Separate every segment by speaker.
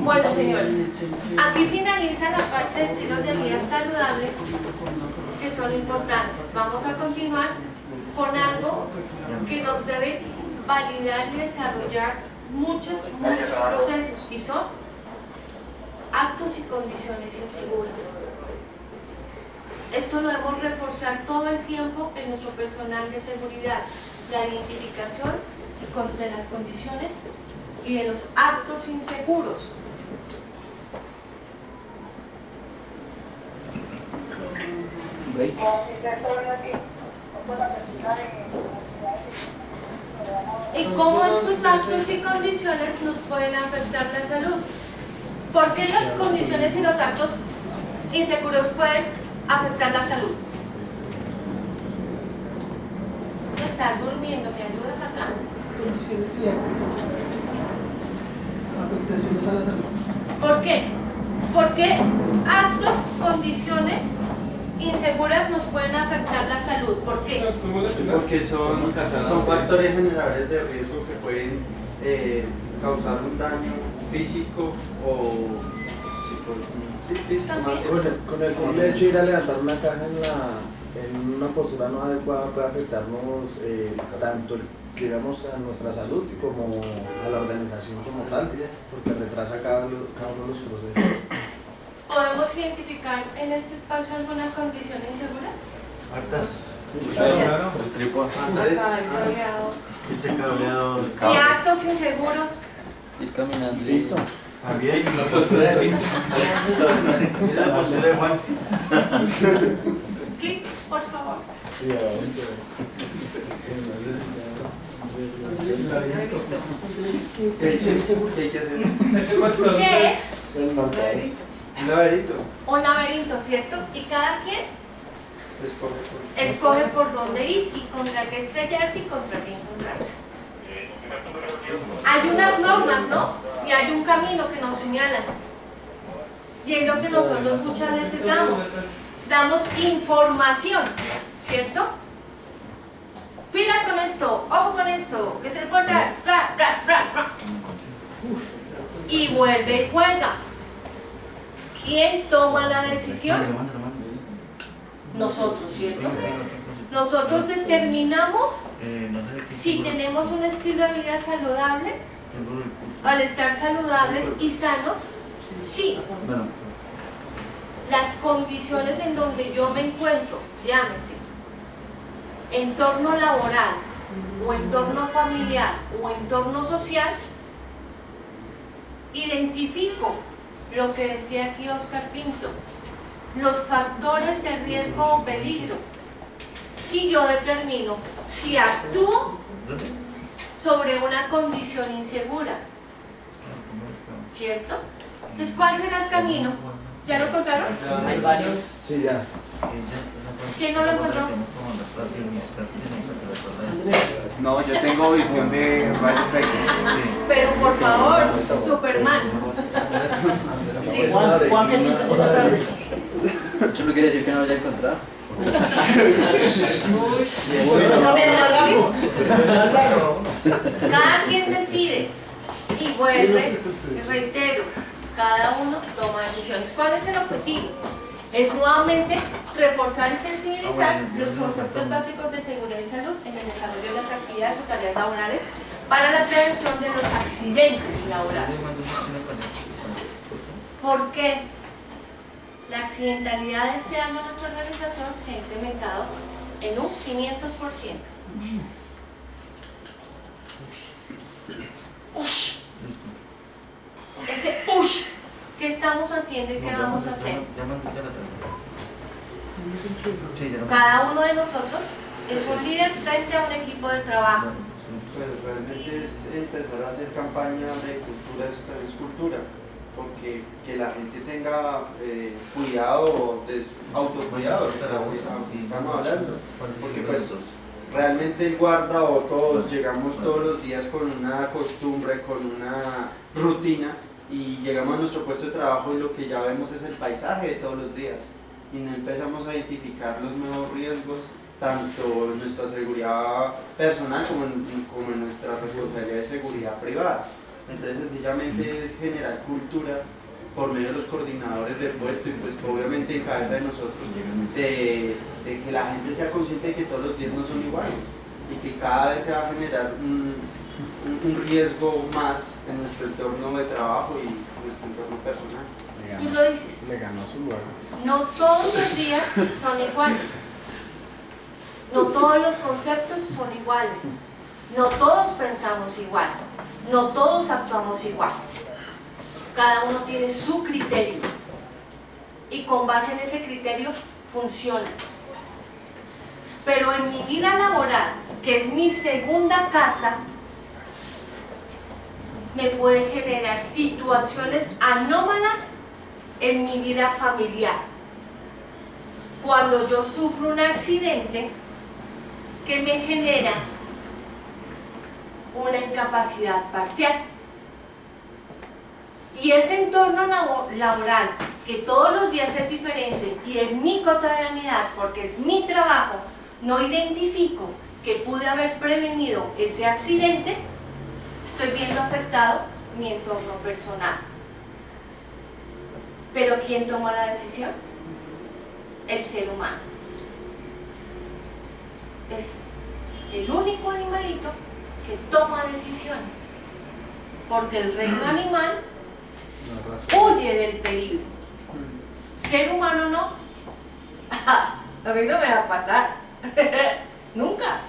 Speaker 1: Bueno, señores, aquí finaliza la parte de estilos de vida saludable que son importantes. Vamos a continuar con algo que nos debe validar y desarrollar muchos procesos, y son actos y condiciones inseguras. Esto lo debemos reforzar todo el tiempo en nuestro personal de seguridad, la identificación de las condiciones y de los actos inseguros. ¿Y cómo estos actos y condiciones nos pueden afectar la salud? ¿Por qué las condiciones y los actos inseguros pueden afectar la salud? ¿Estás durmiendo? ¿Me ayudas acá?
Speaker 2: Condiciones y afectaciones a la salud.
Speaker 1: ¿Por qué? Porque actos, condiciones inseguras nos pueden afectar la salud. ¿Por qué?
Speaker 3: Porque son factores generadores de riesgo que pueden causar un daño físico o físico.
Speaker 2: Con el simple hecho de ir a levantar una caja en una postura no adecuada puede afectarnos tanto digamos a nuestra salud como a la organización como tal, porque retrasa cada uno de los procesos.
Speaker 1: ¿Podemos identificar en este espacio alguna condición insegura?
Speaker 3: Hartas.
Speaker 4: Claro, el trípode.
Speaker 1: Acá, el cableado.
Speaker 3: Este cableado.
Speaker 1: ¿Y actos inseguros?
Speaker 4: Ir caminando.
Speaker 2: Listo.
Speaker 3: También la postura de Vince. La postura de Juan.
Speaker 1: Clic, por favor.
Speaker 3: ¿Qué hay que hacer?
Speaker 1: ¿Qué es?
Speaker 3: Un laberinto.
Speaker 1: Un laberinto, ¿cierto? Y cada quien
Speaker 3: Escoge
Speaker 1: escoge por dónde ir y contra qué estrellarse y contra qué encontrarse. Hay unas normas, ¿no? Y hay un camino que nos señalan. Y es lo que nosotros muchas veces damos. Damos información, ¿cierto? Pilas con esto, ojo con esto, que se le puede dar, y vuelve y juega. ¿Quién toma la decisión? Nosotros, ¿cierto? Nosotros determinamos si tenemos un estilo de vida saludable. Al estar saludables y sanos, sí. Las condiciones en donde yo me encuentro, llámese entorno laboral o entorno familiar o entorno social, identifico lo que decía aquí Oscar Pinto, los factores de riesgo o peligro, y yo determino si actúo sobre una condición insegura, ¿cierto? Entonces, ¿cuál será el camino? ¿Ya lo encontraron?
Speaker 4: Hay varios.
Speaker 2: Sí, ya.
Speaker 1: ¿Quién no lo encontró?
Speaker 4: No, yo tengo visión de rayos X.
Speaker 1: Pero por favor, Superman.
Speaker 2: Juan, que sí, buenas tardes.
Speaker 4: ¿Eso no quiere decir que no lo haya encontrado?
Speaker 1: Cada quien decide y vuelve, y reitero, cada uno toma decisiones. ¿Cuál es el objetivo? Es nuevamente reforzar y sensibilizar los conceptos básicos de seguridad y salud en el desarrollo de las actividades o tareas laborales para la prevención de los accidentes laborales. ¿Por qué? La accidentalidad de este año en nuestra organización se ha incrementado en un 500%. Ush. Ese push, ¿qué estamos haciendo y qué vamos a hacer? Cada uno de nosotros es un líder frente a un equipo de trabajo.
Speaker 3: Pues realmente es empezar a hacer campañas de cultura, es cultura, porque que la gente tenga cuidado, de autocuidado, aquí estamos hablando, porque pues realmente el guarda o todos llegamos todos los días con una costumbre, con una rutina, y llegamos a nuestro puesto de trabajo y lo que ya vemos es el paisaje de todos los días, y no empezamos a identificar los nuevos riesgos, tanto en nuestra seguridad personal como en nuestra responsabilidad de seguridad privada. Entonces sencillamente es generar cultura por medio de los coordinadores de puesto y pues obviamente en cabeza de nosotros, de que la gente sea consciente de que todos los días no son iguales y que cada vez se va a generar un riesgo más en nuestro entorno de trabajo y nuestro entorno personal.
Speaker 1: Tú lo dices.
Speaker 2: Le ganó su lugar.
Speaker 1: No todos los días son iguales. No todos los conceptos son iguales. No todos pensamos igual. No todos actuamos igual. Cada uno tiene su criterio. Y con base en ese criterio funciona. Pero en mi vida laboral, que es mi segunda casa, me puede generar situaciones anómalas en mi vida familiar. Cuando yo sufro un accidente que me genera una incapacidad parcial. Y ese entorno laboral, que todos los días es diferente y es mi cotidianidad porque es mi trabajo, no identifico que pude haber prevenido ese accidente, estoy viendo afectado mi entorno personal. Pero ¿quién toma la decisión? El ser humano. Es el único animalito que toma decisiones, porque el reino animal huye del peligro. Ser humano no. A mí no me va a pasar. Nunca.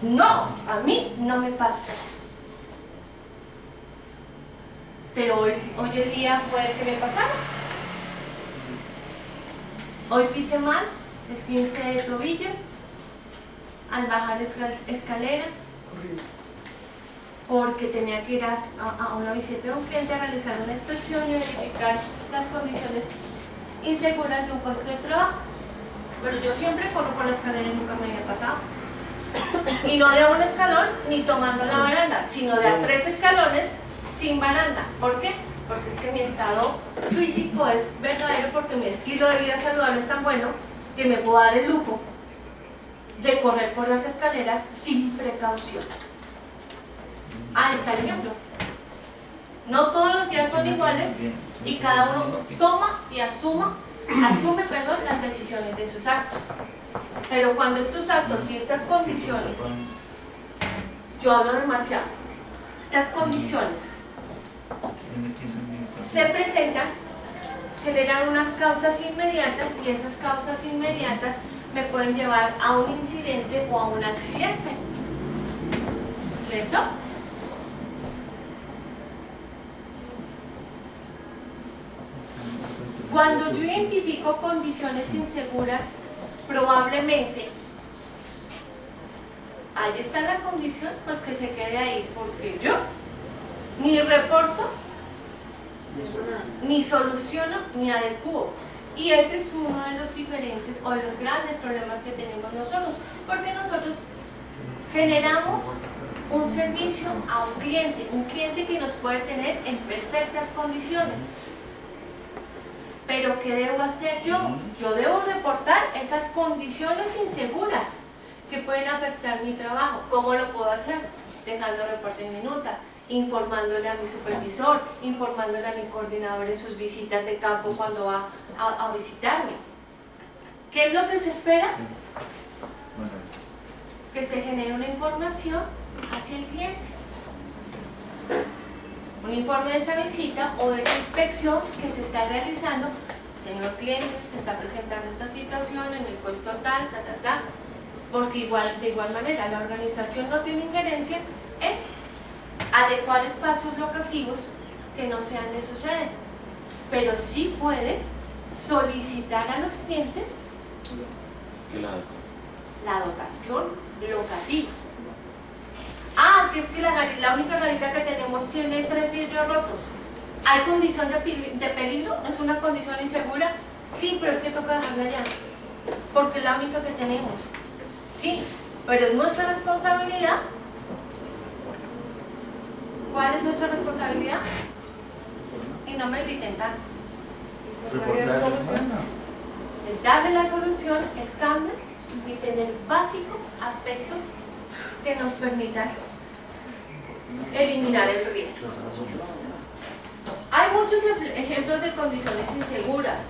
Speaker 1: No, a mí no me pasa. Pero hoy el día fue el que me pasaron. Hoy pisé mal, esguince de tobillo, al bajar escalera, porque tenía que ir a una visita de un cliente a realizar una inspección y verificar las condiciones inseguras de un puesto de trabajo. Pero yo siempre corro por la escalera y nunca me había pasado. Y no de a un escalón ni tomando la baranda, sino de a 3 escalones sin baranda. ¿Por qué? Porque es que mi estado físico es verdadero, porque mi estilo de vida saludable es tan bueno que me puedo dar el lujo de correr por las escaleras sin precaución. Ahí está el ejemplo. No todos los días son iguales y cada uno toma y asume las decisiones de sus actos. Pero cuando estos actos y estas condiciones, yo hablo demasiado, estas condiciones se presentan, generan unas causas inmediatas y esas causas inmediatas me pueden llevar a un incidente o a un accidente. ¿Cierto? Cuando yo identifico condiciones inseguras, probablemente ahí está la condición, pues que se quede ahí, porque yo ni reporto, ni soluciono, ni adecuo. Y ese es uno de los diferentes o de los grandes problemas que tenemos nosotros, porque nosotros generamos un servicio a un cliente que nos puede tener en perfectas condiciones. Pero ¿qué debo hacer yo? Yo debo reportar esas condiciones inseguras que pueden afectar mi trabajo. ¿Cómo lo puedo hacer? Dejando reporte en minuta, informándole a mi supervisor, informándole a mi coordinador en sus visitas de campo cuando va a visitarme. ¿Qué es lo que se espera? Que se genere una información hacia el cliente. Un informe de esa visita o de esa inspección que se está realizando. Señor cliente, se está presentando esta situación en el puesto tal, porque de igual manera la organización no tiene injerencia en adecuar espacios locativos que no sean de su sede, pero sí puede solicitar a los clientes la dotación locativa. Que es que la única garita que tenemos tiene 3 vidrios rotos. ¿Hay condición de peligro? ¿Es una condición insegura? Sí, pero es que toca dejarla allá, porque es la única que tenemos. Sí, pero es nuestra responsabilidad. ¿Cuál es nuestra responsabilidad? Y no me griten tanto. Es darle la solución, el cambio y tener básicos aspectos que nos permitan eliminar el riesgo. Hay muchos ejemplos de condiciones inseguras: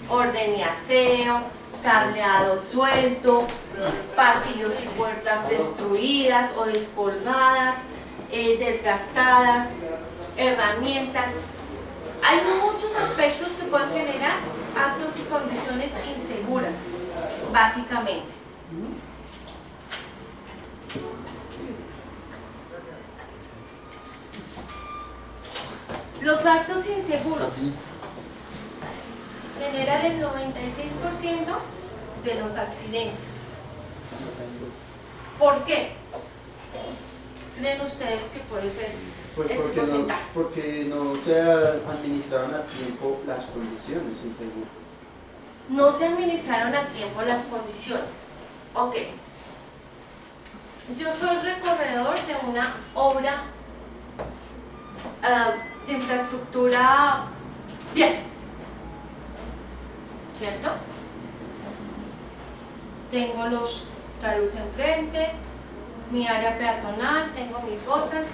Speaker 1: orden y aseo, cableado suelto, pasillos y puertas destruidas o descolgadas, desgastadas, herramientas. Hay muchos aspectos que pueden generar actos y condiciones inseguras, básicamente. Los actos inseguros generan el 96% de los accidentes. ¿Por qué creen ustedes que puede ser ese porcentaje?
Speaker 3: Porque no se administraron a tiempo las condiciones inseguras.
Speaker 1: No se administraron a tiempo las condiciones. Ok. Yo soy recorredor de una obra de infraestructura bien, ¿cierto? Tengo los taludes enfrente, mi área peatonal, tengo mis botas,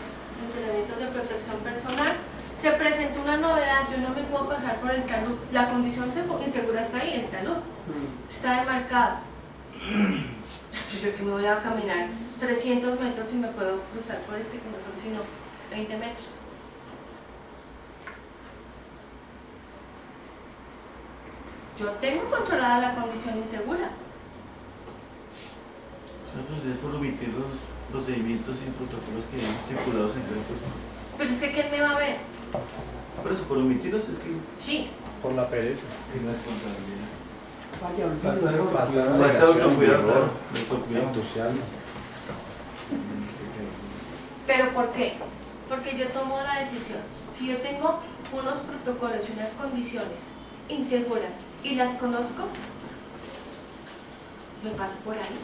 Speaker 1: mis elementos de protección personal. Se presenta una novedad, yo no me puedo pasar por el talud. La condición insegura está ahí, el talud está demarcado. Yo que me voy a caminar 300 metros y me puedo cruzar por este que no son sino 20 metros. Yo tengo controlada la condición insegura.
Speaker 5: Entonces, por omitir los procedimientos y protocolos que hay estipulados en el puesto.
Speaker 1: Pero es que ¿quién me va a ver?
Speaker 5: Por eso, por omitirlos es que
Speaker 1: Sí.
Speaker 2: Por la pereza.
Speaker 5: es responsabilidad.
Speaker 2: Falta
Speaker 5: Falta autocuidado,
Speaker 2: rigor,
Speaker 5: claro. Autocuidado.
Speaker 2: entusiasmo.
Speaker 1: ¿Pero por qué? Porque yo tomo la decisión. Si yo tengo unos protocolos y unas condiciones inseguras y las conozco, me paso por ahí.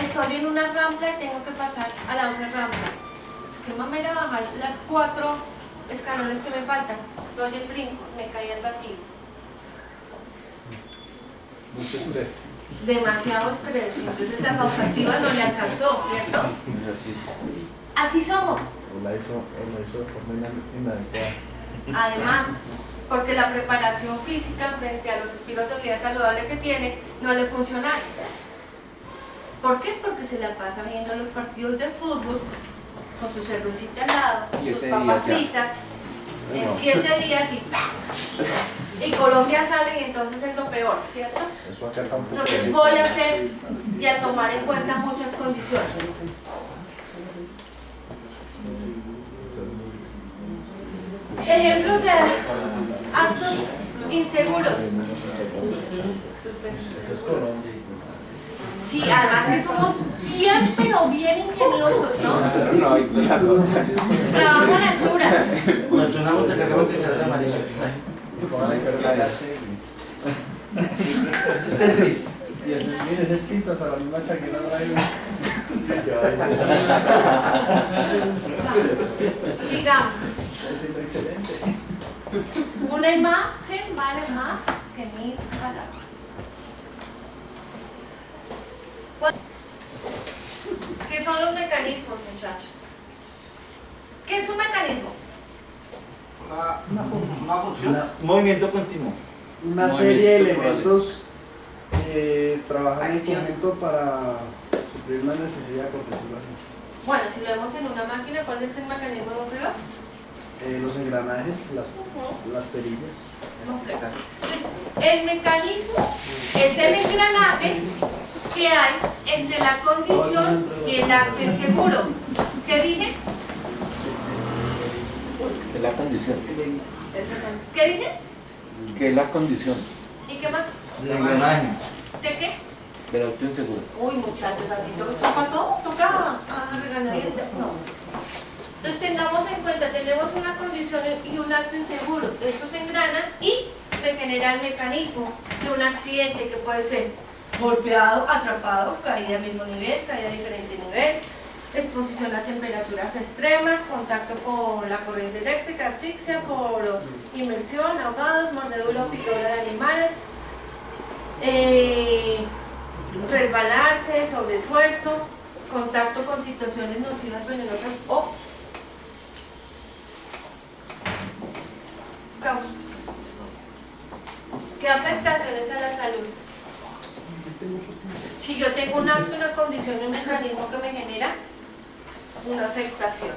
Speaker 1: Estoy en una rampa y tengo que pasar a la otra rampa. Es que mamera bajar las 4 escalones que me faltan. Doy el brinco, me caí al vacío.
Speaker 2: Mucho estrés.
Speaker 1: Demasiado estrés. Entonces la causativa no le alcanzó, ¿cierto? Así somos.
Speaker 2: O la hizo de forma inadecuada.
Speaker 1: Además, porque la preparación física frente a los estilos de vida saludable que tiene no le funciona. ¿Por qué? Porque se la pasa viendo los partidos de fútbol con su cervecita al lado, sus papas fritas, en 7 días y ¡tac! Y Colombia sale y entonces es lo peor, ¿cierto?
Speaker 2: Eso acá tampoco.
Speaker 1: Entonces voy a hacer y a tomar en cuenta muchas condiciones. Ejemplos de actos inseguros.
Speaker 2: Eso es Colombia.
Speaker 1: Sí, además que somos bien, pero bien ingeniosos, ¿no? Trabajo en alturas.
Speaker 5: Nos sonamos de acabamos de echar la amarilla.
Speaker 3: Es Tetris.
Speaker 2: Y esas pintas a la misma chaqueta traigo.
Speaker 1: Sigamos.
Speaker 2: Es excelente.
Speaker 1: Una imagen vale más que 1000 palabras. ¿Qué son los mecanismos, muchachos? ¿Qué es un mecanismo?
Speaker 5: Una función. Movimiento continuo.
Speaker 2: Una serie de elementos que trabajan en conjunto para suplir una necesidad, por decirlo así.
Speaker 1: Bueno, si lo vemos en una máquina, ¿cuál es el mecanismo de un reloj?
Speaker 2: Los engranajes, las perillas.
Speaker 1: Ok. Entonces, el mecanismo es el engranaje que hay entre la condición y el acto inseguro. ¿Qué dije?
Speaker 6: Es la condición.
Speaker 1: ¿Qué dije?
Speaker 6: ¿Qué es la condición
Speaker 1: ¿Y qué más?
Speaker 3: El engranaje.
Speaker 1: ¿De qué?
Speaker 6: del auto inseguro?
Speaker 1: Uy, muchachos, así eso para todo, toca regañadientes, no. Entonces tengamos en cuenta, tenemos una condición y un acto inseguro, esto se engrana y regenera el mecanismo de un accidente que puede ser golpeado, atrapado, caída al mismo nivel, caída a diferente nivel, exposición a temperaturas extremas, contacto con la corriente eléctrica, asfixia por inmersión, ahogados, mordedura o picadura de animales, resbalarse, sobreesfuerzo, contacto con situaciones nocivas, venenosas o cáusticas. ¿Qué afectaciones a la salud? Si yo tengo un acto, una condición, un mecanismo que me genera una afectación.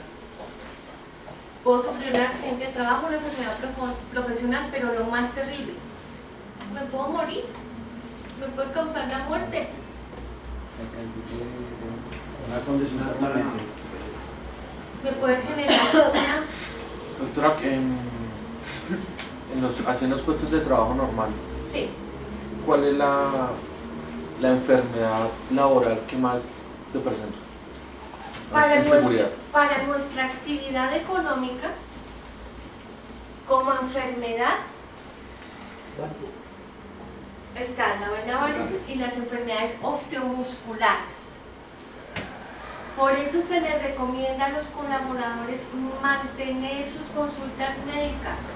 Speaker 1: Puedo sufrir un accidente de trabajo, una enfermedad profesional, pero lo más terrible, me puedo morir, me puede causar la muerte.
Speaker 2: Una condición permanente.
Speaker 1: Me puede generar una...
Speaker 6: Doctora, así en los puestos de trabajo normal,
Speaker 1: Sí.
Speaker 6: ¿cuál es la enfermedad laboral que más se presenta?
Speaker 1: Para nuestra actividad económica, como enfermedad, están la vena varices y las enfermedades osteomusculares. Por eso se les recomienda a los colaboradores mantener sus consultas médicas.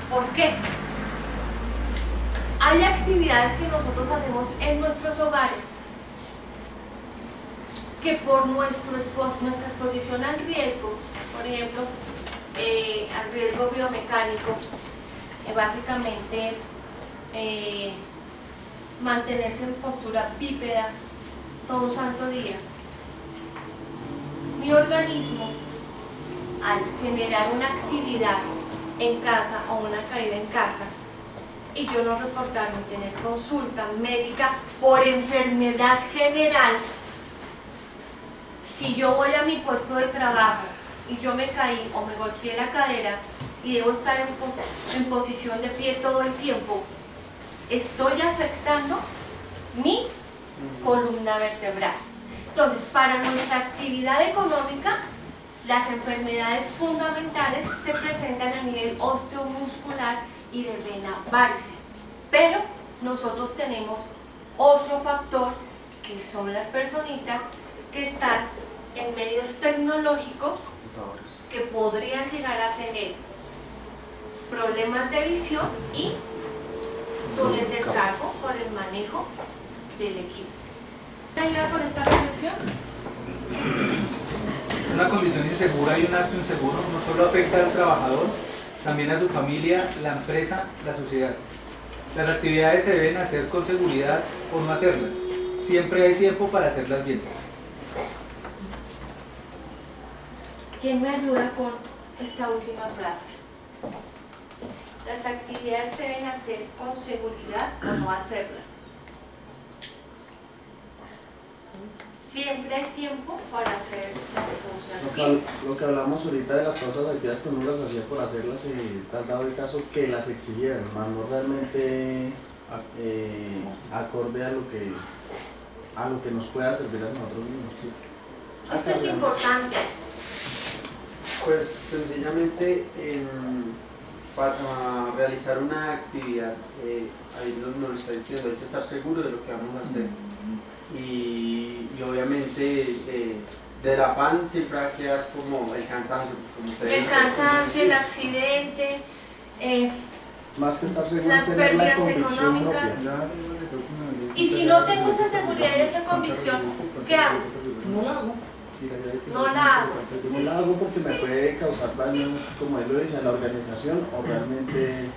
Speaker 1: ¿Por qué? Hay actividades que nosotros hacemos en nuestros hogares que por nuestra exposición al riesgo, por ejemplo, al riesgo biomecánico, básicamente mantenerse en postura bípeda todo un santo día, mi organismo, al generar una actividad en casa o una caída en casa, y yo no reportarme, tener consulta médica por enfermedad general, si yo voy a mi puesto de trabajo y yo me caí o me golpeé la cadera y debo estar en posición de pie todo el tiempo, estoy afectando mi columna vertebral. Entonces, para nuestra actividad económica, las enfermedades fundamentales se presentan a nivel osteomuscular y de vena varice. Pero nosotros tenemos otro factor, que son las personitas que están en medios tecnológicos que podrían llegar a tener problemas de visión y túnel del carpo por el manejo del equipo. ¿Me ayuda con esta reflexión?
Speaker 7: Una condición insegura y un acto inseguro no solo afecta al trabajador, también a su familia, la empresa, la sociedad. Las actividades se deben hacer con seguridad o no hacerlas. Siempre hay tiempo para hacerlas bien.
Speaker 1: ¿Quién me ayuda con esta última frase? Las actividades se deben hacer con seguridad o no hacerlas. Siempre hay tiempo para hacer las cosas bien.
Speaker 2: Lo que hablamos ahorita de las cosas actividades que uno las hacía por hacerlas, te has dado el caso que las exigieran, más no realmente acorde a lo que nos pueda servir a nosotros mismos. ¿Sí?
Speaker 1: Esto es importante.
Speaker 3: Pues sencillamente para realizar una actividad, ahí nos lo está diciendo, hay que estar seguro de lo que vamos a hacer. Y obviamente del afán siempre va a quedar como el cansancio. Como ustedes
Speaker 1: El cansancio, el accidente,
Speaker 2: Más que estar seguro
Speaker 1: las
Speaker 2: de tener la
Speaker 1: pérdidas
Speaker 2: convicción
Speaker 1: económicas.
Speaker 2: propia.
Speaker 1: Y si no tengo esa seguridad y esa convicción, ¿qué hago?
Speaker 2: No la hago.
Speaker 1: No la hago.
Speaker 2: No la hago porque me puede causar daño, como él lo dice, a la organización o realmente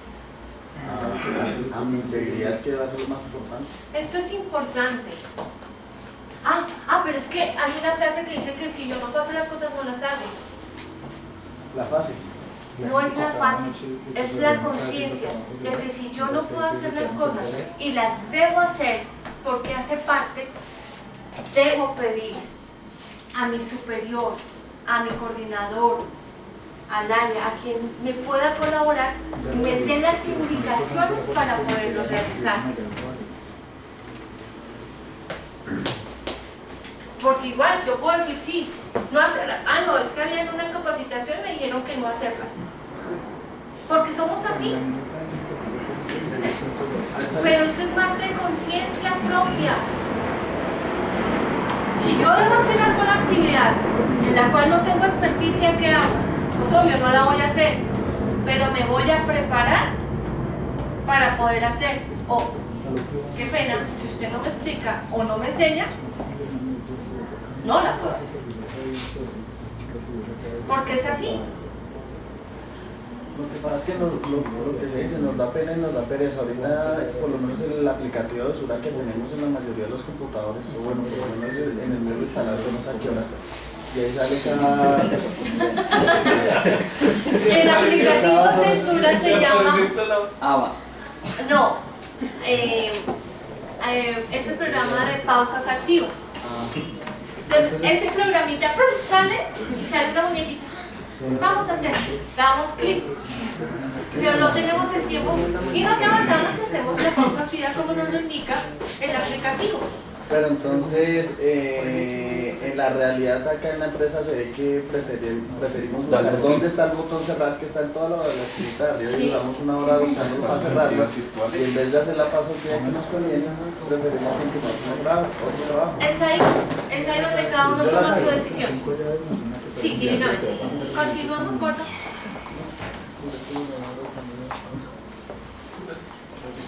Speaker 2: a mi integridad, que va a ser lo más importante.
Speaker 1: Esto es importante. Pero es que hay una frase que dice que si yo no puedo hacer las cosas, no las hago.
Speaker 2: La fase.
Speaker 1: No es la fase, es la conciencia de que si yo no puedo hacer las cosas y las debo hacer porque hace parte, debo pedir a mi superior, a mi coordinador, al área, a quien me pueda colaborar, me dé las indicaciones para poderlo realizar. Porque igual yo puedo decir sí, no hacerlas. No, es que había en una capacitación y me dijeron que no hacerlas. Porque somos así. Pero esto es más de conciencia propia. Si yo debo hacer alguna actividad en la cual no tengo experticia, ¿qué hago? Pues obvio, no la voy a hacer, pero me voy a preparar para poder hacer. Qué pena, si usted no me explica o no me enseña, no la puedo hacer. Porque es así.
Speaker 2: Lo que pasa es que lo que se dice, nos da pena y nos da pereza. Ahorita, por lo menos el aplicativo de Sura que tenemos en la mayoría de los computadores, o bueno, por lo menos en el mío instalado, no sé a qué horas. Y ahí sale cada...
Speaker 1: El aplicativo de Sura se llama...
Speaker 4: Ava.
Speaker 1: No. Es el programa de pausas activas. Entonces, ese programita sale y sale la muñequita. Vamos a hacer, damos clic, pero no tenemos el tiempo y nos levantamos y hacemos la pausa activa como nos lo indica el aplicativo.
Speaker 2: Pero entonces, en la realidad acá en la empresa se ve que preferimos buscar dónde está el botón cerrar, que está en toda la escrita de arriba, y duramos una hora buscando para cerrarlo, y en vez de hacer la paso que nos conviene, preferimos continuar con otro trabajo.
Speaker 1: Es ahí donde cada uno toma su decisión. Sí, divinamente. Continuamos, gordo.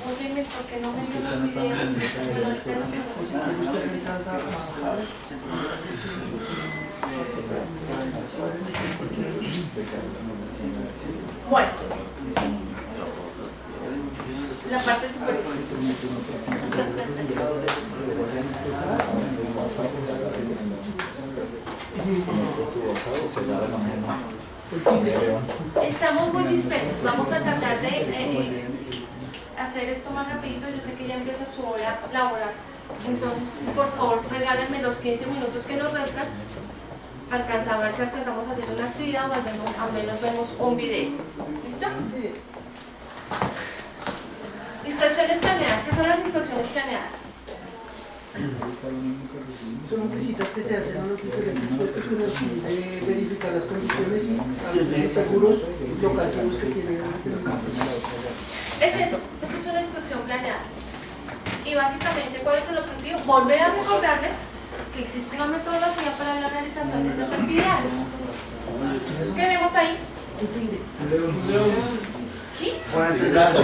Speaker 1: Óyeme, ¿por qué no me dio los videos? Pero ahorita no se Bueno, la parte superior. Estamos muy dispersos. Vamos a tratar de hacer esto más rapidito. Yo sé que ya empieza su hora laboral. Entonces, por favor, regálenme los 15 minutos que nos restan. Alcanza a ver si alcanzamos a hacer una actividad o al menos vemos un video. ¿Listo? Inspecciones planeadas. ¿Qué son las inspecciones planeadas?
Speaker 8: Son visitas que se hacen a los diferentes puestos con el fin de verificar las condiciones y algunos seguros locativos que tienen el campo.
Speaker 1: Es eso, esto es una inspección planeada. Y básicamente, ¿cuál es el objetivo? Volver a recordarles que existe una metodología para la realización de estas actividades. ¿Qué vemos ahí?
Speaker 8: Un tigre.
Speaker 1: ¿Sí?
Speaker 3: El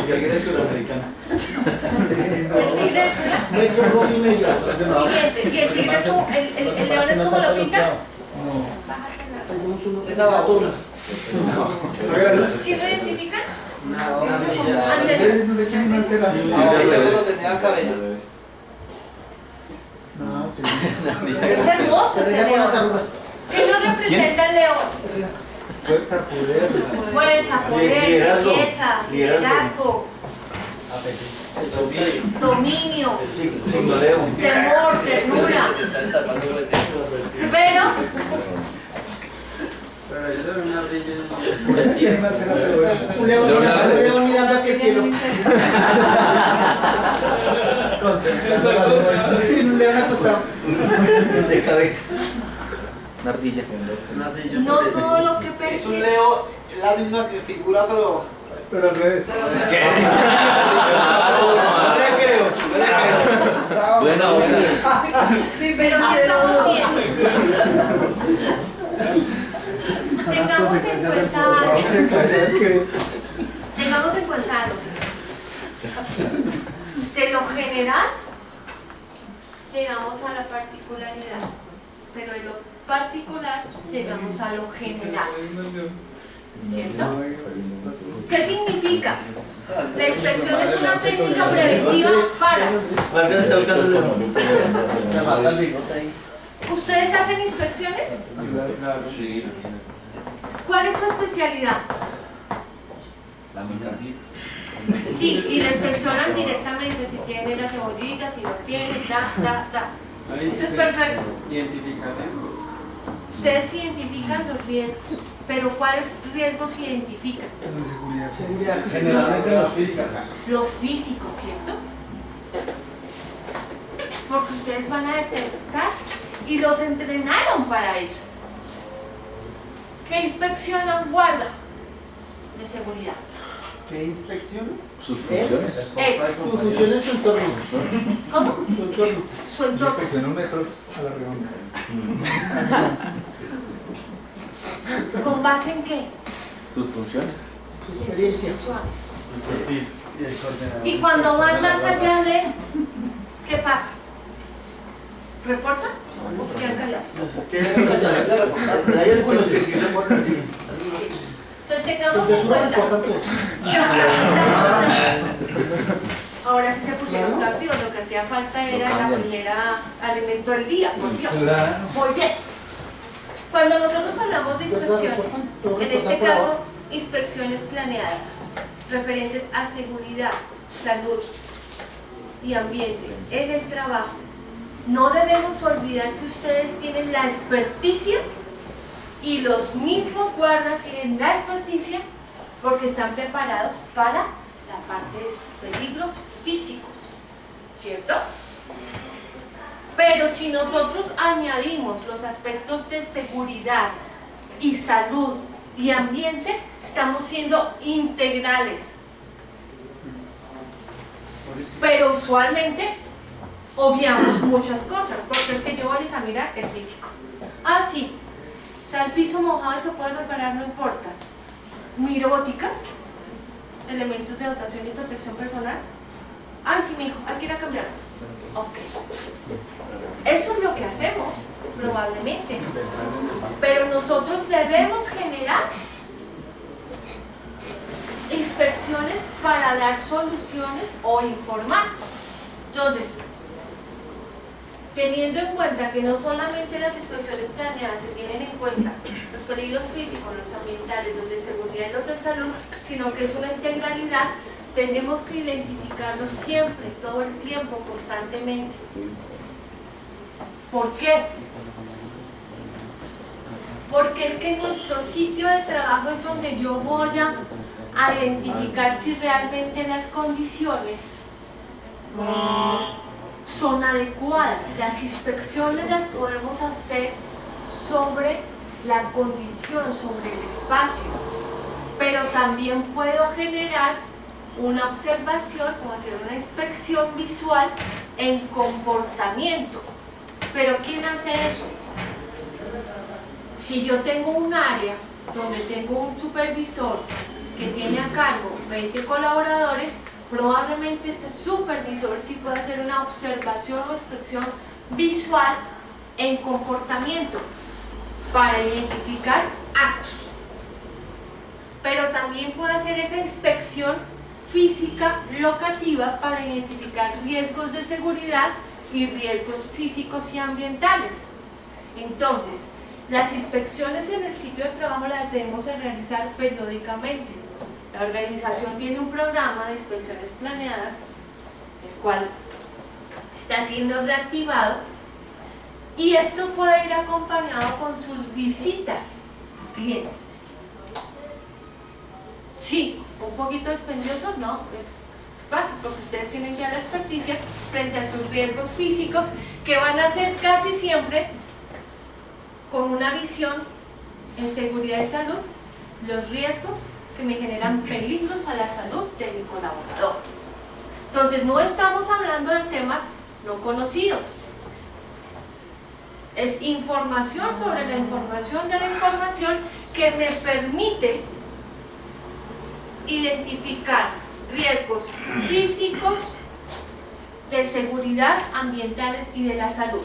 Speaker 3: tigre suramericano.
Speaker 1: El tigre es una.
Speaker 8: Medio rojo y medio.
Speaker 1: Siguiente. ¿Y el tigre es como, el león es como lo pinta?
Speaker 8: Algunos unos
Speaker 3: Esa babosa.
Speaker 1: ¿Sí lo identifican? Es hermoso ese león. ¿Qué nos representa el león?
Speaker 8: Fuerza, poder.
Speaker 1: Fuerza, poder, belleza, liderazgo, dominio, temor, ternura. Pero
Speaker 3: eso es una ardilla.
Speaker 8: Un león mirando hacia el cielo. Sí, un león acostado.
Speaker 3: De cabeza.
Speaker 6: Una ardilla.
Speaker 1: no todo lo que
Speaker 9: Es un
Speaker 1: percibe.
Speaker 9: Leo, la misma figura, pero
Speaker 7: Pero al revés.
Speaker 4: Buena.
Speaker 1: Pero ¿qué estamos viendo? Tengamos en cuenta algo. Tengamos en cuenta algo, señores. De lo general, llegamos a la particularidad, pero de lo particular, llegamos a lo general. ¿Cierto? ¿Qué significa? La inspección es una técnica preventiva para.
Speaker 3: Vargas está buscando el demonio. Se mata el bigote ahí.
Speaker 1: ¿Ustedes hacen inspecciones?
Speaker 3: Sí.
Speaker 1: ¿Cuál es su especialidad?
Speaker 4: La mitad.
Speaker 1: Sí, y le inspeccionan directamente si tiene la cebollita, si no tiene, Eso es perfecto.
Speaker 3: Identificar riesgos.
Speaker 1: Ustedes identifican los riesgos, pero ¿cuáles riesgos se identifican?
Speaker 8: Seguridad.
Speaker 2: Generalmente los físicos.
Speaker 1: Los físicos, ¿cierto? Porque ustedes van a detectar y los entrenaron para eso. ¿Qué inspeccionan guarda de seguridad?
Speaker 8: ¿Qué inspección?
Speaker 6: Sus funciones.
Speaker 8: Su función es su entorno.
Speaker 1: ¿Cómo?
Speaker 8: Su entorno.
Speaker 1: Su entorno.
Speaker 7: Inspecciona un metro a la redonda.
Speaker 1: ¿Con base en qué?
Speaker 6: Sus funciones.
Speaker 8: Su
Speaker 1: En sus
Speaker 8: experiencia.
Speaker 1: funciones.
Speaker 2: Y el coordinador.
Speaker 1: Y cuando van más allá de, ¿qué pasa? ¿Reportan? ¿O se quedan callados?
Speaker 8: Hay algunos que sí reportan, sí.
Speaker 1: Entonces tengamos en cuenta que ahora sí se pusieron proactivos, lo que hacía falta era la primera alimento del día, por Dios. Muy bien. Cuando nosotros hablamos de inspecciones, en este caso, inspecciones planeadas, referentes a seguridad, salud y ambiente en el trabajo, no debemos olvidar que ustedes tienen la experticia y los mismos guardas tienen la experticia porque están preparados para la parte de sus peligros físicos, ¿cierto? Pero si nosotros añadimos los aspectos de seguridad y salud y ambiente, estamos siendo integrales. Pero usualmente obviamos muchas cosas, porque es que yo voy a mirar el físico. Ah, sí, está el piso mojado y se puede resbalar, no importa. Miro boticas, elementos de dotación y protección personal. Ay, sí, mijo, hay que ir a cambiarlos. Ok. Eso es lo que hacemos, probablemente. Pero nosotros debemos generar inspecciones para dar soluciones o informar. Entonces, teniendo en cuenta que no solamente las inspecciones planeadas se tienen en cuenta los peligros físicos, los ambientales, los de seguridad y los de salud, sino que es una integralidad, tenemos que identificarlos siempre, todo el tiempo, constantemente. ¿Por qué? Porque es que en nuestro sitio de trabajo es donde yo voy a identificar si realmente las condiciones son adecuadas. Las inspecciones las podemos hacer sobre la condición, sobre el espacio, pero también puedo generar una observación o hacer una inspección visual en comportamiento. ¿Pero quién hace eso? Si yo tengo un área donde tengo un supervisor que tiene a cargo 20 colaboradores, probablemente este supervisor sí pueda hacer una observación o inspección visual en comportamiento para identificar actos. Pero también puede hacer esa inspección física locativa para identificar riesgos de seguridad y riesgos físicos y ambientales. Entonces, las inspecciones en el sitio de trabajo las debemos realizar periódicamente. La organización tiene un programa de inspecciones planeadas, el cual está siendo reactivado, y esto puede ir acompañado con sus visitas al cliente. Sí, un poquito dispendioso, no, es fácil, porque ustedes tienen ya la experticia frente a sus riesgos físicos, que van a ser casi siempre con una visión en seguridad y salud, los riesgos que me generan peligros a la salud de mi colaborador. Entonces, no estamos hablando de temas no conocidos. Es información sobre la información de la información que me permite identificar riesgos físicos, de seguridad, ambientales y de la salud.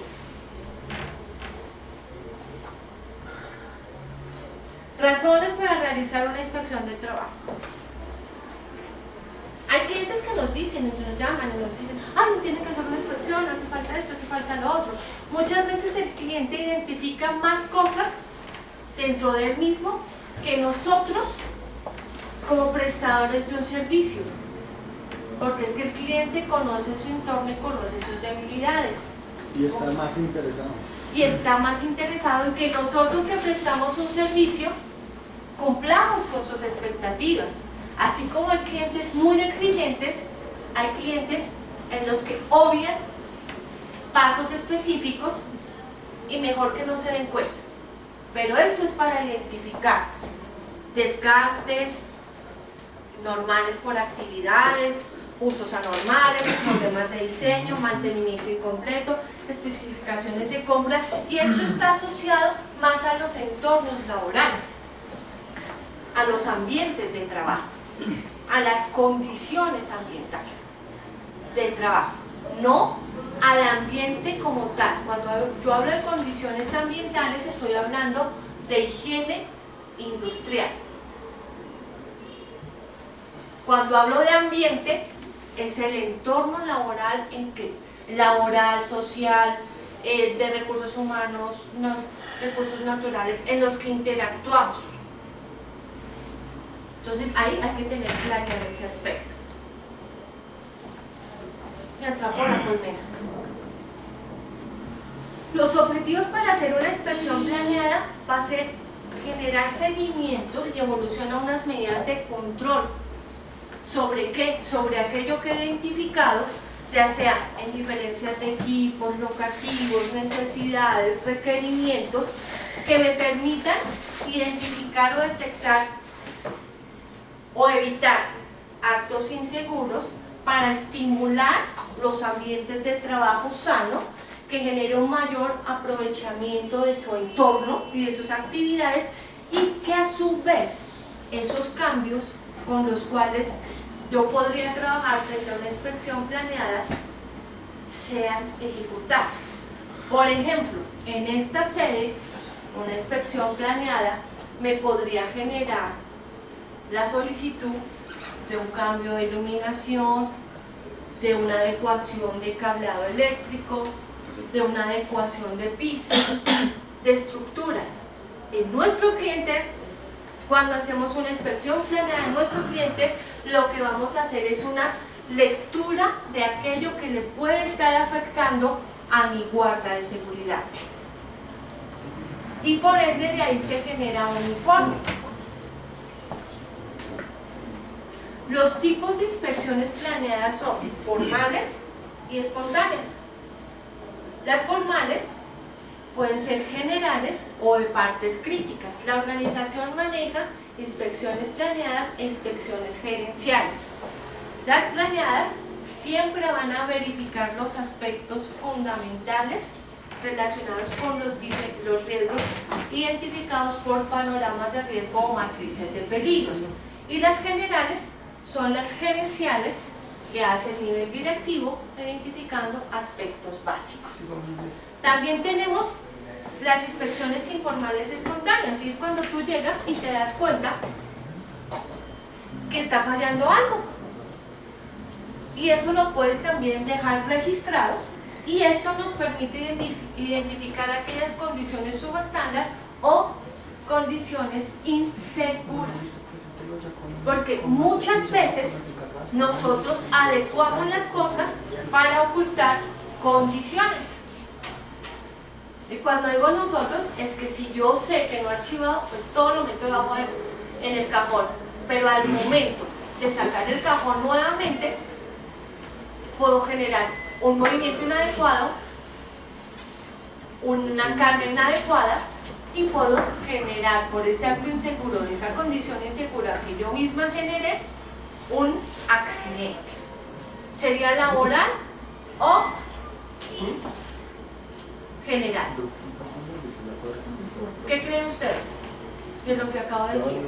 Speaker 1: Razones para realizar una inspección de trabajo. Hay clientes que nos dicen, nos llaman y nos dicen, ay, tienen que hacer una inspección, hace falta esto, hace falta lo otro. Muchas veces el cliente identifica más cosas dentro de él mismo que nosotros como prestadores de un servicio, porque es que el cliente conoce su entorno y conoce sus debilidades.
Speaker 2: Y está más interesado.
Speaker 1: Y está más interesado en que nosotros que prestamos un servicio cumplamos con sus expectativas. Así como hay clientes muy exigentes, hay clientes en los que obvian pasos específicos y mejor que no se den cuenta. Pero esto es para identificar desgastes normales por actividades, usos anormales, problemas de diseño, mantenimiento incompleto, especificaciones de compra, y esto está asociado más a los entornos laborales, a los ambientes de trabajo, a las condiciones ambientales de trabajo. no al ambiente como tal. Cuando yo hablo de condiciones ambientales, estoy hablando de higiene industrial. Cuando hablo de ambiente, es el entorno laboral laboral, social, de recursos humanos, recursos naturales, en los que interactuamos. Entonces ahí hay que tener claridad en ese aspecto. Y entra por la colmena. Los objetivos para hacer una inspección planeada va a ser generar seguimiento y evolución a unas medidas de control. ¿Sobre qué? Sobre aquello que he identificado, ya sea en diferencias de equipos, locativos, necesidades, requerimientos, que me permitan identificar o detectar o evitar actos inseguros para estimular los ambientes de trabajo sano, que genere un mayor aprovechamiento de su entorno y de sus actividades, y que a su vez esos cambios con los cuales yo podría trabajar frente a una inspección planeada sean ejecutados. Por ejemplo, en esta sede, una inspección planeada me podría generar la solicitud de un cambio de iluminación, de una adecuación de cableado eléctrico, de una adecuación de pisos, de estructuras. En nuestro cliente, cuando hacemos una inspección planeada en nuestro cliente, lo que vamos a hacer es una lectura de aquello que le puede estar afectando a mi guarda de seguridad. Y por ende de ahí se genera un informe. Los tipos de inspecciones planeadas son formales y espontáneas. Las formales pueden ser generales o de partes críticas. La organización maneja inspecciones planeadas e inspecciones gerenciales. Las planeadas siempre van a verificar los aspectos fundamentales relacionados con los riesgos identificados por panoramas de riesgo o matrices de peligros. Y las generales son las gerenciales, que hace el nivel directivo identificando aspectos básicos. También tenemos las inspecciones informales espontáneas, y es cuando tú llegas y te das cuenta que está fallando algo. Y eso lo puedes también dejar registrados, y esto nos permite identificar aquellas condiciones subestándar o condiciones inseguras. Porque muchas veces nosotros adecuamos las cosas para ocultar condiciones. Y cuando digo nosotros, es que si yo sé que no he archivado, pues todo lo meto debajo en el cajón. Pero al momento de sacar el cajón nuevamente, puedo generar un movimiento inadecuado, una carga inadecuada, y puedo generar por ese acto inseguro, de esa condición insegura que yo misma generé, un accidente. ¿Sería laboral o general? ¿Qué creen ustedes de lo que acabo de decir?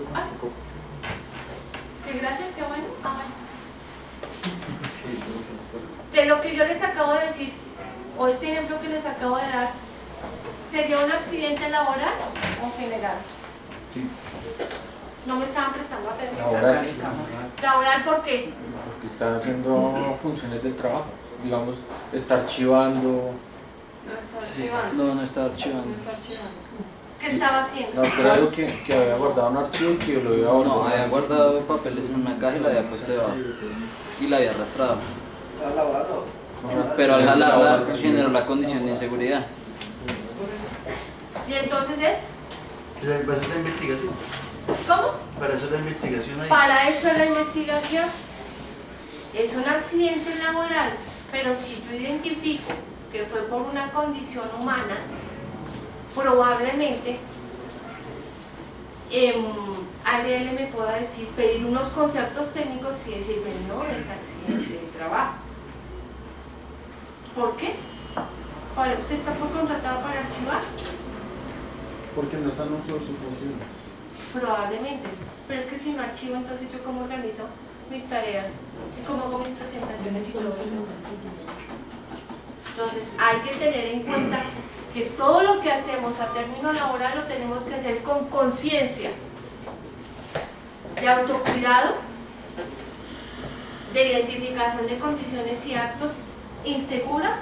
Speaker 1: ¿Qué gracias? ¿Qué bueno? De lo que yo les acabo de decir, o este ejemplo que les acabo de dar, ¿sería un accidente laboral o general?
Speaker 6: Sí.
Speaker 1: No me estaban prestando atención.
Speaker 6: Laboral.
Speaker 1: ¿Laboral por qué?
Speaker 6: Porque está haciendo funciones del trabajo. Digamos, está archivando.
Speaker 1: No está archivando.
Speaker 10: No está archivando.
Speaker 1: No está archivando. ¿Qué estaba haciendo?
Speaker 6: No, pero algo que había guardado un archivo y que lo había guardado.
Speaker 10: No, había guardado papeles en una caja y la había puesto debajo. Y la había arrastrado.
Speaker 3: Está lavado.
Speaker 10: Pero al jalarla generó la condición de inseguridad.
Speaker 1: Y entonces es,
Speaker 5: Para eso es la investigación.
Speaker 1: ¿cómo?
Speaker 5: Para eso es la investigación ahí.
Speaker 1: Para eso es la investigación. Es un accidente laboral, pero si yo identifico que fue por una condición humana, probablemente ALL me pueda decir, pedir unos conceptos técnicos y decirme, no es accidente de trabajo. ¿Por qué? ¿Usted está contratado para archivar?
Speaker 2: Porque no están sus funciones.
Speaker 1: Probablemente, pero es que si no archivo, entonces yo cómo organizo mis tareas y cómo hago mis presentaciones y todo el resto. Entonces hay que tener en cuenta que todo lo que hacemos a término laboral lo tenemos que hacer con conciencia de autocuidado, de identificación de condiciones y actos inseguras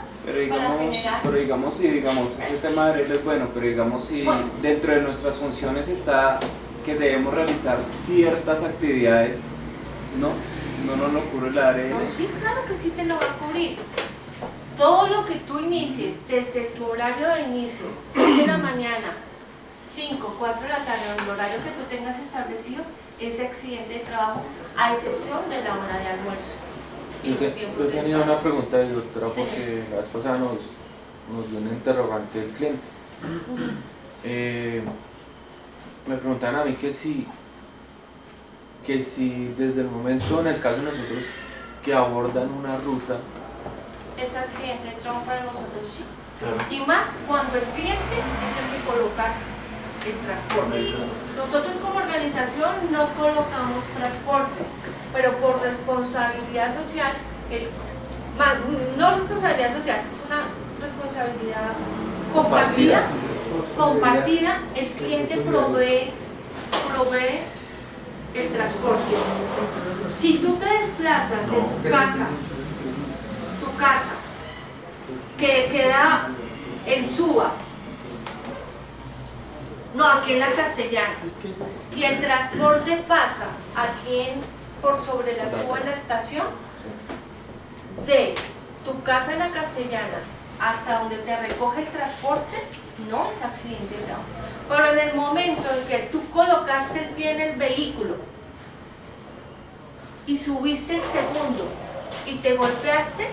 Speaker 1: para generar.
Speaker 4: Pero digamos, si ese tema de regla es bueno, pero digamos si dentro de nuestras funciones está que debemos realizar ciertas actividades, ¿no? No nos lo cubre la área.
Speaker 1: No, sí, claro que sí te lo va a cubrir. Todo lo que tú inicies desde tu horario de inicio, 6 de la mañana, 5, 4 de la tarde, el horario que tú tengas establecido, es accidente de trabajo, a excepción de la hora de almuerzo.
Speaker 6: Yo tenía una pregunta de doctora, porque la vez pasada nos dio un interrogante del cliente. Me preguntaban a mí que si desde el momento, en el caso de nosotros, que abordan una ruta,
Speaker 1: es accidente de trabajo para nosotros, sí.
Speaker 5: Claro.
Speaker 1: Y más cuando el cliente es el que coloca el transporte. Nosotros como organización no colocamos transporte, pero por responsabilidad social, no responsabilidad social, es una responsabilidad compartida, el cliente provee el transporte. Si tú te desplazas de tu casa, que queda en Suba, no, aquí en la Castellana, y el transporte pasa aquí por sobre la Suba en la estación, de tu casa en la Castellana hasta donde te recoge el transporte, no es accidente de trabajo. Pero en el momento en que tú colocaste el pie en el vehículo y subiste el segundo y te golpeaste,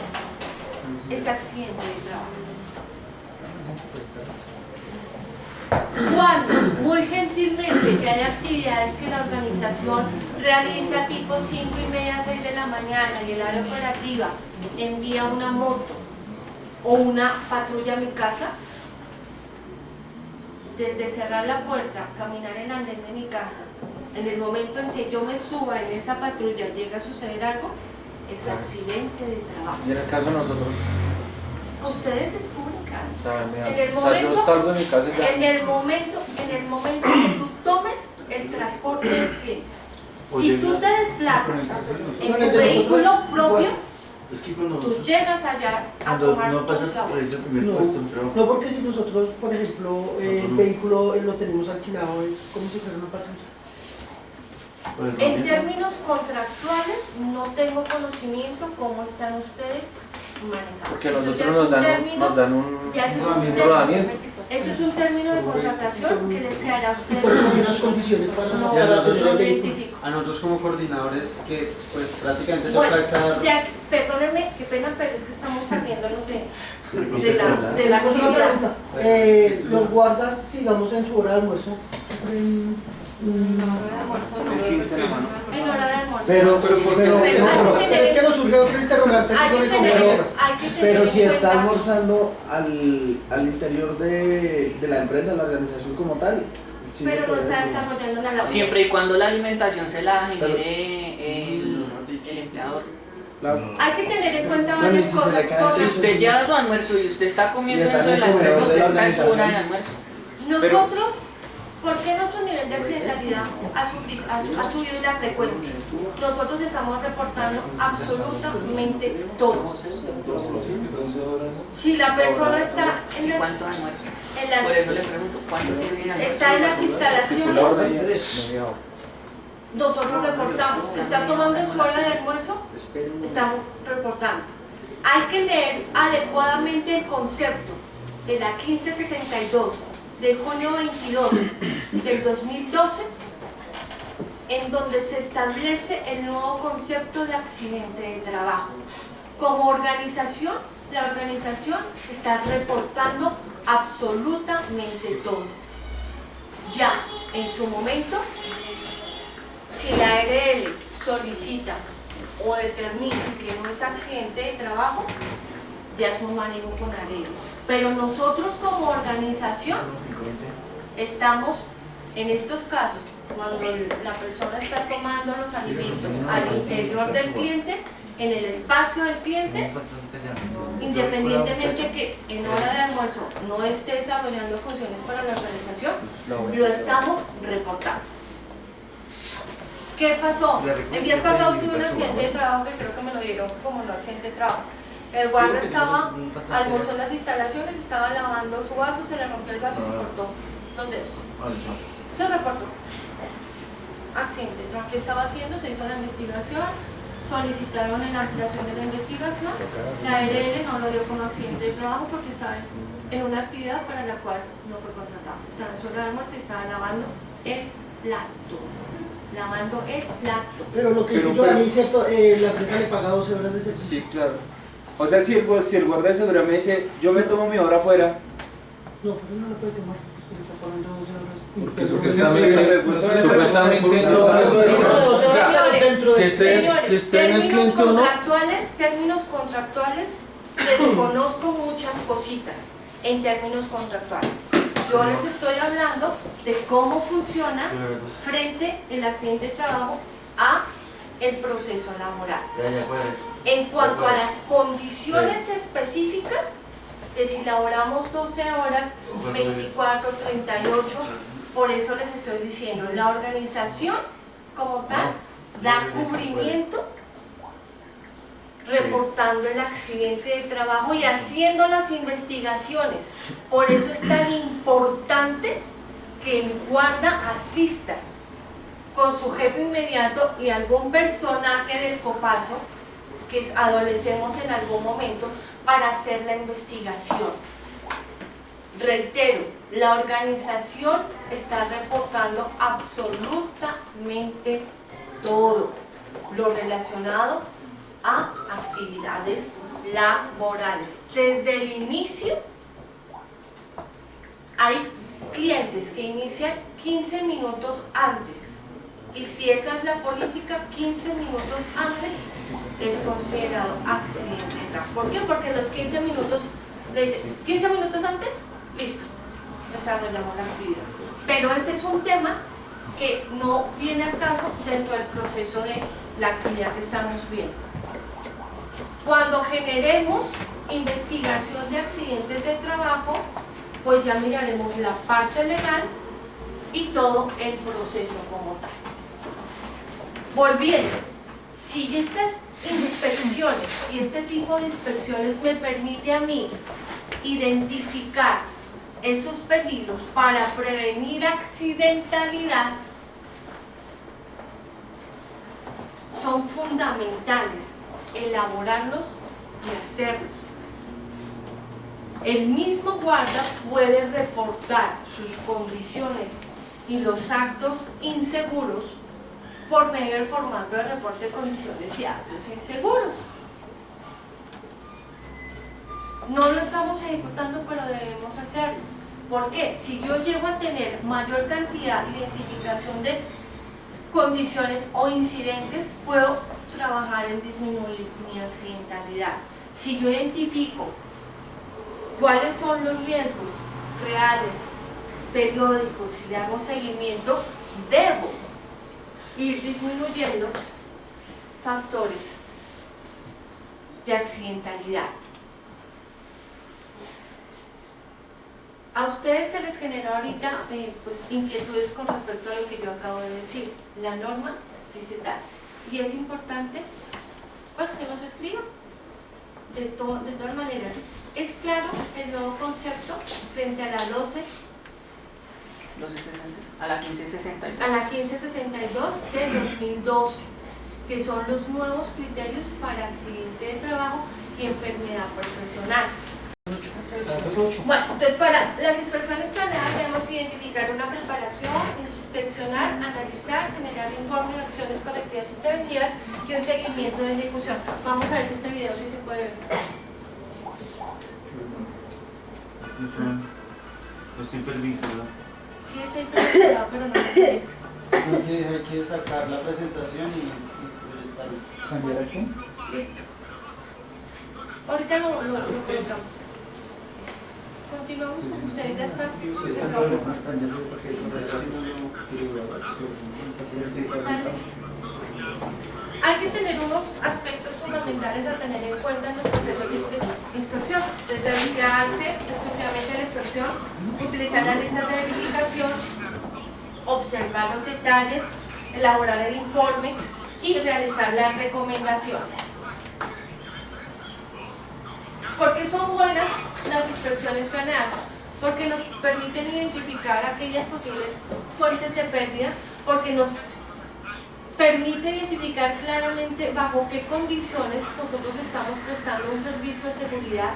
Speaker 1: es accidente de trabajo. Cuando, muy gentilmente, que hay actividades que la organización realiza tipo 5:30, 6 de la mañana y el área operativa envía una moto o una patrulla a mi casa, desde cerrar la puerta, caminar en el andén de mi casa, en el momento en que yo me suba en esa patrulla llega a suceder algo, es accidente de trabajo.
Speaker 6: y en el caso de nosotros,
Speaker 1: Ustedes descubren, claro.
Speaker 6: yo salgo de mi casa y ya.
Speaker 1: En el momento que tú tomes el transporte del cliente, si tú te desplazas en tu vehículo propio, tú llegas allá a tomar
Speaker 5: no pasa
Speaker 1: tus
Speaker 5: por
Speaker 1: labores.
Speaker 5: ese primer puesto en trabajo.
Speaker 8: No, porque si nosotros, por ejemplo, el vehículo lo tenemos alquilado, es como si fuera una patrulla.
Speaker 5: Por el
Speaker 1: En
Speaker 5: momento,
Speaker 1: términos contractuales, no tengo conocimiento cómo están ustedes manejando.
Speaker 6: Porque
Speaker 1: Eso
Speaker 6: nosotros
Speaker 1: ya es un término,
Speaker 6: nos dan un
Speaker 1: ya eso es un
Speaker 6: rodamiento.
Speaker 1: Eso es un término de contratación que les quedará a ustedes.
Speaker 8: Porque las condiciones para
Speaker 1: No,
Speaker 3: Ya
Speaker 8: para tener el
Speaker 1: no
Speaker 8: vehículo.
Speaker 1: identifico.
Speaker 3: A nosotros como coordinadores que pues prácticamente
Speaker 1: Bueno,
Speaker 3: toca estar...
Speaker 1: perdónenme, qué pena, pero es que estamos saliéndonos de la
Speaker 8: Tenemos una
Speaker 1: actividad.
Speaker 8: pregunta. Los guardas, sigamos en su hora de almuerzo, sufren
Speaker 1: En hora de almuerzo no. En hora de almuerzo.
Speaker 2: Pero
Speaker 8: es que nos surge otro interrogante aquí con el comedor.
Speaker 2: Pero si está almorzando al interior de la empresa, la organización como tal, sí
Speaker 1: Pero
Speaker 2: se
Speaker 1: no
Speaker 2: puede
Speaker 1: está
Speaker 2: decir.
Speaker 1: desarrollando la labor.
Speaker 10: Siempre y cuando la alimentación se la genere el empleador.
Speaker 2: Claro.
Speaker 1: Hay que tener en cuenta
Speaker 2: Bueno, y
Speaker 1: varias
Speaker 2: si se
Speaker 1: cosas.
Speaker 2: le cae-
Speaker 10: Si usted lleva su almuerzo y usted está comiendo
Speaker 2: Y está
Speaker 10: dentro de
Speaker 2: en
Speaker 10: la
Speaker 2: el
Speaker 10: empresa,
Speaker 2: comedor de
Speaker 10: usted
Speaker 2: la
Speaker 10: está en su hora de
Speaker 2: organización.
Speaker 10: almuerzo.
Speaker 1: Nosotros, ¿por qué nuestro nivel de accidentalidad ha subido la frecuencia? Nosotros estamos reportando absolutamente todo. Si la persona está en
Speaker 10: ¿Y
Speaker 1: las,
Speaker 10: cuánto almuerzo?
Speaker 1: en las-
Speaker 10: Por eso le pregunto, ¿cuánto tiene el almuerzo?
Speaker 1: está en las instalaciones, nosotros reportamos. Si está tomando en su hora de almuerzo, estamos reportando. Hay que leer adecuadamente el concepto de la 1562 de junio 22 del 2012, en donde se establece el nuevo concepto de accidente de trabajo. Como organización, la organización está reportando absolutamente todo. Ya en su momento, si la ARL solicita o determina que no es accidente de trabajo, ya es un manejo con ARL. Pero nosotros como organización estamos en estos casos, cuando la persona está tomando los alimentos al interior del cliente, en el espacio del cliente, independientemente que en hora de almuerzo no esté desarrollando funciones para la organización, lo estamos reportando. ¿Qué pasó? El día pasado tuve un accidente de trabajo que creo que me lo dieron como no accidente de trabajo. El guarda estaba, almorzó en las instalaciones, estaba lavando su vaso, se le rompió el vaso y se cortó los dedos. Se reportó. Accidente. ¿Qué estaba haciendo? Se hizo la investigación, solicitaron en ampliación de la investigación. La ARL no lo dio como accidente de trabajo porque estaba en una actividad para la cual no fue contratado. Estaba en su hora de almuerzo y estaba lavando el plato. Lavando el plato.
Speaker 8: Pero lo que dice Giovanni es cierto, la empresa le paga 12 horas de servicio.
Speaker 4: Sí, claro. O sea, si el guardia de seguridad me dice, yo me tomo mi hora afuera.
Speaker 8: No, pero no lo puede tomar. Usted está pagando 12 horas.
Speaker 6: Porque supuestamente si está en el cliente o no.
Speaker 1: Términos contractuales, desconozco muchas cositas en términos contractuales. Yo les estoy hablando de cómo funciona frente el accidente de trabajo a el proceso laboral. En cuanto a las condiciones específicas de si laboramos 12 horas, 24, 38, por eso les estoy diciendo, la organización como tal da cubrimiento reportando el accidente de trabajo y haciendo las investigaciones. Por eso es tan importante que el guarda asista con su jefe inmediato y algún personaje del copazo que adolecemos en algún momento para hacer la investigación. Reitero, la organización está reportando absolutamente todo lo relacionado a actividades laborales. Desde el inicio hay clientes que inician 15 minutos antes y si esa es la política, 15 minutos antes es considerado accidente de trabajo. ¿Por qué? Porque los 15 minutos le dicen 15 minutos antes, listo, desarrollamos la actividad. Pero ese es un tema que no viene al caso dentro del proceso de la actividad que estamos viendo. Cuando generemos investigación de accidentes de trabajo, pues ya miraremos la parte legal y todo el proceso como tal. Volviendo, si estas inspecciones y este tipo de inspecciones me permite a mí identificar esos peligros para prevenir accidentalidad, son fundamentales elaborarlos y hacerlos. El mismo guarda puede reportar sus condiciones y los actos inseguros por medio del formato de reporte de condiciones y actos inseguros. No lo estamos ejecutando, pero debemos hacerlo. ¿Por qué? Si yo llego a tener mayor cantidad de identificación de condiciones o incidentes, puedo trabajar en disminuir mi accidentalidad. Si yo identifico cuáles son los riesgos reales, periódicos, y le hago seguimiento, debo ir disminuyendo factores de accidentalidad. A ustedes se les genera ahorita pues, inquietudes con respecto a lo que yo acabo de decir. La norma dice tal. Y es importante pues, que nos escriban. De todas maneras, es claro el nuevo concepto frente a la 12.
Speaker 11: A la 1562.
Speaker 1: A la 1562 de 2012, que son los nuevos criterios para accidente de trabajo y enfermedad profesional. Bueno, entonces para las inspecciones planeadas debemos identificar una preparación, inspeccionar, analizar, generar informes de acciones correctivas y preventivas y un seguimiento de ejecución. Vamos a ver si este video sí se puede ver.
Speaker 5: Está hipervinculado.
Speaker 1: Sí está hipervinculado, pero no es directo.
Speaker 3: Hay que sacar la presentación y
Speaker 7: ¿Cambiar aquí?
Speaker 1: Listo. Ahorita lo colocamos. Continuamos con ustedes, ya están. Hay que tener unos aspectos fundamentales fundamentales a tener en cuenta en los procesos de inspección, desde dedicarse exclusivamente a la inspección, utilizar las listas de verificación, observar los detalles, elaborar el informe y realizar las recomendaciones. ¿Por qué son buenas las inspecciones planeadas? Porque nos permiten identificar aquellas posibles fuentes de pérdida, porque nos permite identificar claramente bajo qué condiciones nosotros estamos prestando un servicio de seguridad,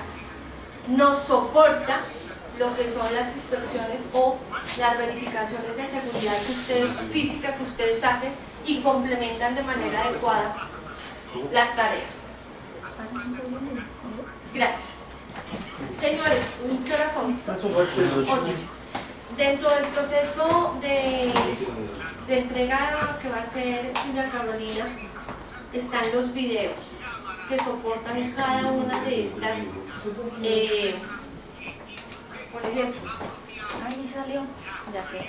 Speaker 1: nos soporta lo que son las inspecciones o las verificaciones de seguridad física que ustedes hacen y complementan de manera adecuada las tareas. Gracias. Señores, ¿qué horas son? 8. Dentro del proceso de entrega que va a hacer Silvia Carolina están los videos que soportan cada una de estas, por ejemplo, ahí salió.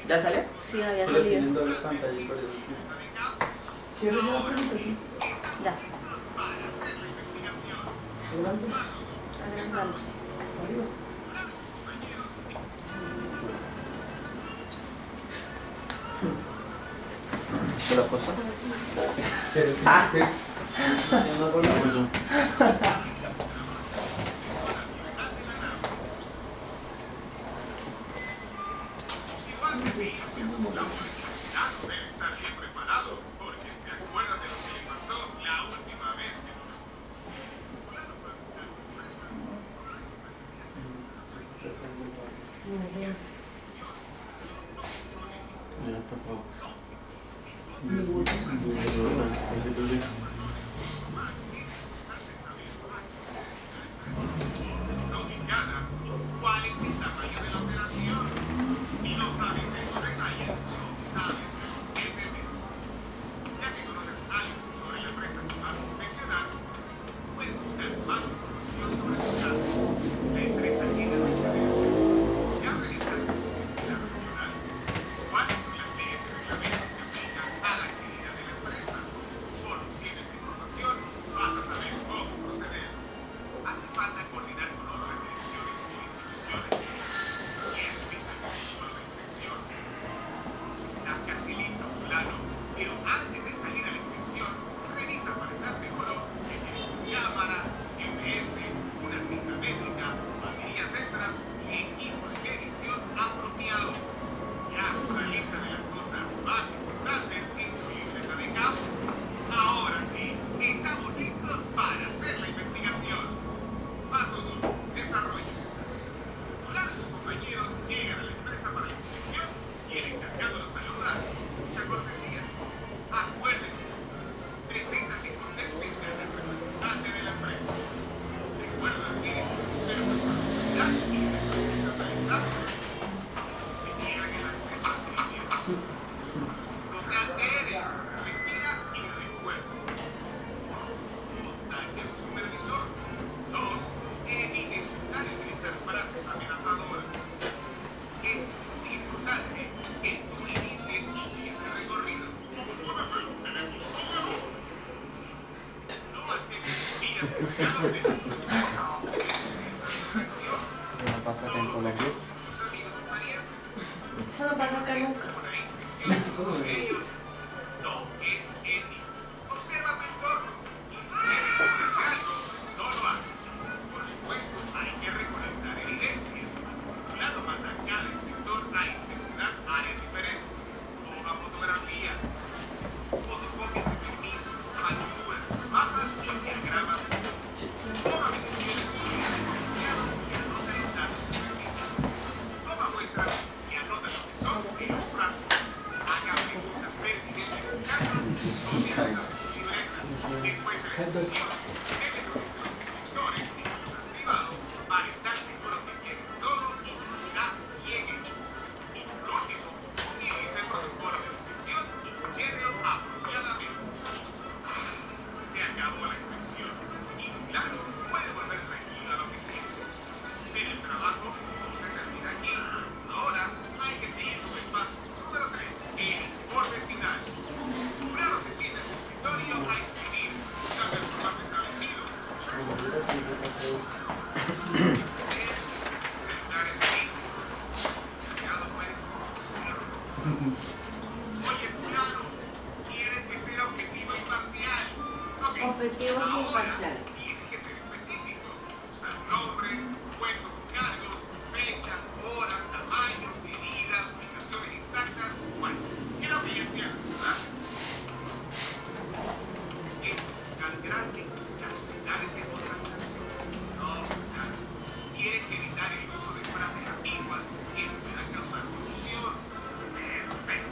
Speaker 10: ¿Ya salió?
Speaker 1: Sí, había
Speaker 3: Solo tienen
Speaker 1: salido.
Speaker 3: doble pantalla por eso.
Speaker 8: Cierre la presentación.
Speaker 1: Ya.
Speaker 8: Adelante.
Speaker 1: Agrandando.
Speaker 8: Arriba.
Speaker 10: ¿Qué la cosa?
Speaker 11: ¿Cuál es el tamaño de la operación? Si no sabes esos detalles, no sabes qué temer. Ya que conoces algo sobre la empresa que vas a inspeccionar, puedes buscar más información sobre su caso. La empresa tiene residentes. Ya revisaste su oficina regional. ¿Cuáles son las leyes y reglamentos que aplican a la actividad de la empresa? Conociendo esta información, vas a saber cómo proceder. Hace falta coordinar con otras direcciones o instituciones. ¿Quién viste el protocolo de inspección? Estás casi listo, fulano, pero antes de salir a la inspección, revisa para estar seguro que tienes tu cámara, GPS, una cinta métrica, baterías extras y equipo de medición apropiado. Ya haz una lista de las cosas más importantes en tu libreta de campo. Ahora sí, estamos listos para hacer la investigación. Paso 2. Desarrollo. Fulano y sus compañeros llegan a la empresa para la inspección y el encargado los saluda. Mucha cortesía. Acuérdense. Preséntate cortésmente al representante de la empresa. Recuerda que eres un experto en productividad y representas al Estado. Y si te niegan el acceso al sitio, no te alteres. Respira y recuerda. Contacte a su supervisor. 2. Evite insultar y utilizar frases amenazadoras. Es muy importante que tú inicies ese recorrido. Tenemos todo. No aceptes mentiras de regalos en tu distracción.
Speaker 4: ¿Qué pasa acá en Colombia?
Speaker 11: Tus amigos y parientes.
Speaker 1: Eso no pasa acá nunca.
Speaker 11: Una inspección con ellos no es ético. Observa tu entorno y si quieres ponerse algo, no lo hagas. Por supuesto, hay que recolectar evidencias. Fulano manda a cada inspector a inspeccionar áreas diferentes. Toma fotografías, fotocopias de permisos, facturas, mapas y diagramas. Toma mediciones y y anota los datos que necesitas. Toma muestras y anota lo que son en los plazos. Haga preguntas pertinentes en casa, donde anotas en su libreta. Después de la inspección, debe revisar los inspectores y el lugar privado para estar seguro que tiene todo y que está bien hecho. Y por último, utiliza el protocolo de inspección y llévelo apropiadamente. Se acabó la inspección y fulano puede volver tranquilo a la oficina. Pero el trabajo no se termina aquí. Ahora hay que seguir con el paso número 3, el informe final. Fulano se sienta en su escritorio a escribir, usando el formato establecido
Speaker 1: objetivos imparciales.
Speaker 11: Tiene que ser específico. Usar nombres, puestos con cargos, fechas, horas, tamaños, medidas, ubicaciones exactas. Bueno, creo que ya entiendo, ¿verdad? Es tan grande cantidades de contratación. No, claro. Tienes que evitar el uso de frases ambiguas que puedan causar confusión. Perfecto.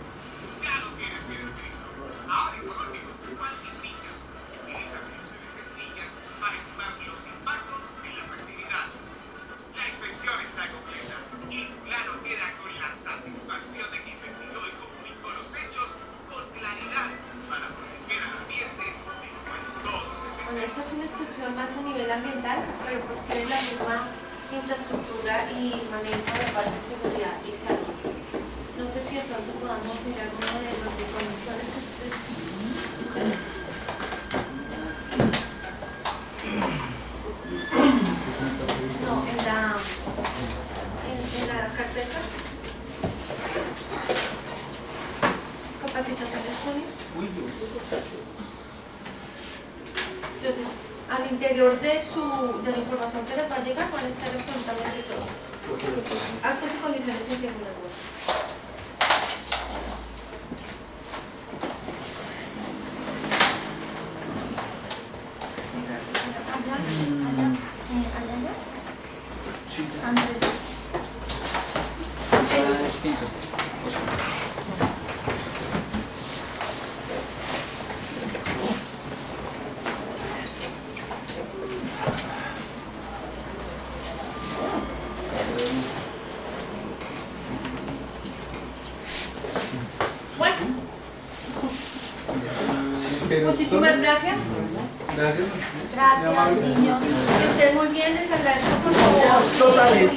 Speaker 11: Ya lo tienes bien escrito. Ahora, informativo, cuantifica. Utiliza mediciones sencillas para estimar los impactos en las actividades. La inspección está completa y Fulano queda con la satisfacción de que investigó y comunicó los hechos con claridad para proteger al ambiente del cual todos dependen.
Speaker 1: Bueno, esta es una instrucción más a nivel ambiental, pero pues tiene la misma infraestructura y manejo de parte de seguridad y salud. No sé si de pronto podamos mirar uno de los de condiciones que no, en la carpeta. Capacitaciones Junior. Entonces, al interior de la información que les va a llegar van a estar absolutamente todos. Actos y condiciones inseguras.
Speaker 10: Pinto.
Speaker 1: Bueno, muchísimas gracias.
Speaker 7: Gracias.
Speaker 1: Gracias, niño. Que estén muy bien, les agradezco por
Speaker 8: Totales.